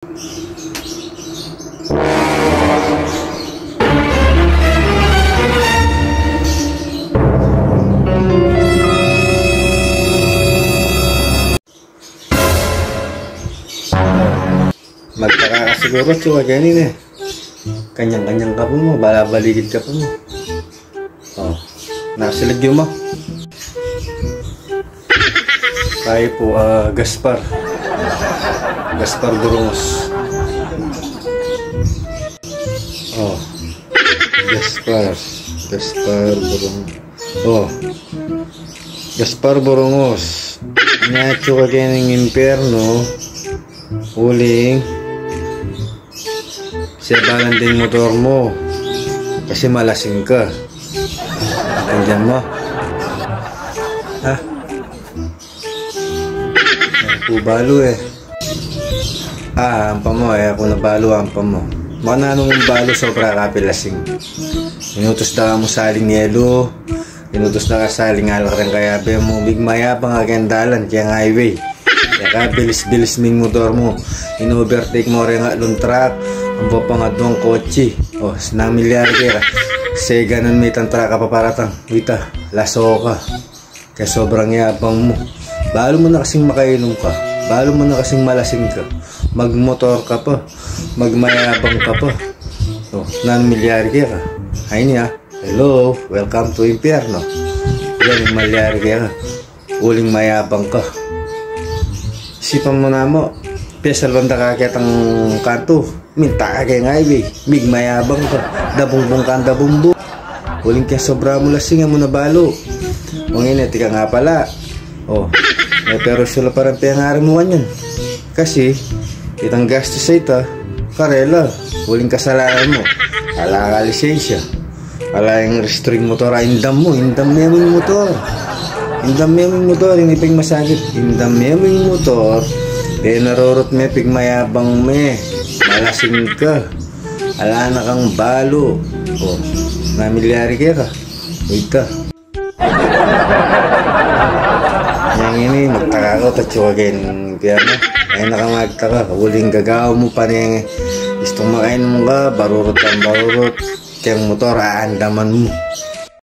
Magtaka ka siguro, Chua, ganyan eh. Kanyang-kanyang ka po mo, balabaligid ka po mo. Oh, nakasilagyo mo. Tayo po, Gaspar Burgos. Oh, Burgos. Oh, Gaspar Burgos. Nacho ka ganyan ng impyerno. Huling sebalan din motor mo kasi malasing ka. Andyan mo ha? Ako balo eh. Ampa mo eh. Ako nabalo ampa mo. Mananong mong balo sobra kapilasing. Inutos na mo saling yelo. Inutos na ka saling alakran kaya be mo bigmaya pang agendalan kaya highway. Kaya bilis-bilis ming motor mo. In-overtake mo rin nga lung truck. Ang papangadong kotse. O, sinamilyar kaya. Kasi ganun may tantra ka paparatang. Wita, laso ka. Kaya sobrang yabang mo. Balo mo na kasing makainom ka. Balo mo na kasing malasing ka. Magmotor ka pa. Magmayabang ka pa. O, sinamilyar kaya. Ay niya. Hello, welcome to Impyerno. Yan yung malyar kaya. Uling mayabang ka. Isipan mo na mo, pesal banda kakit ang kanto, minta ka kaya highway, mig mayabang ka, dabungbong ka ang dabumbo. Huling kaya sobra mo lasing mo na balo. Mungin ka nga pala. Oh, pero sila parang piyangarin mo yan. Kasi, itang gastos sa ita, karela, huling kasalanan mo. Ala ka lisensya. Ala yung restrain motor, indam mo yung motor. Indam mo yung motor, hindi ping masakit. Indam mo yung motor, narorot mo ping mayabang mo. Malasing ka. Ala na kang balo. O, namilyari ka. Uy ka. Yang ini, magtaka ko, tatsyo ka ng piyano. Ay nakamagtaka, huling gagawa mo pa niya. Gustong makain mo ka, barurot. Kaya motor, aandaman mo.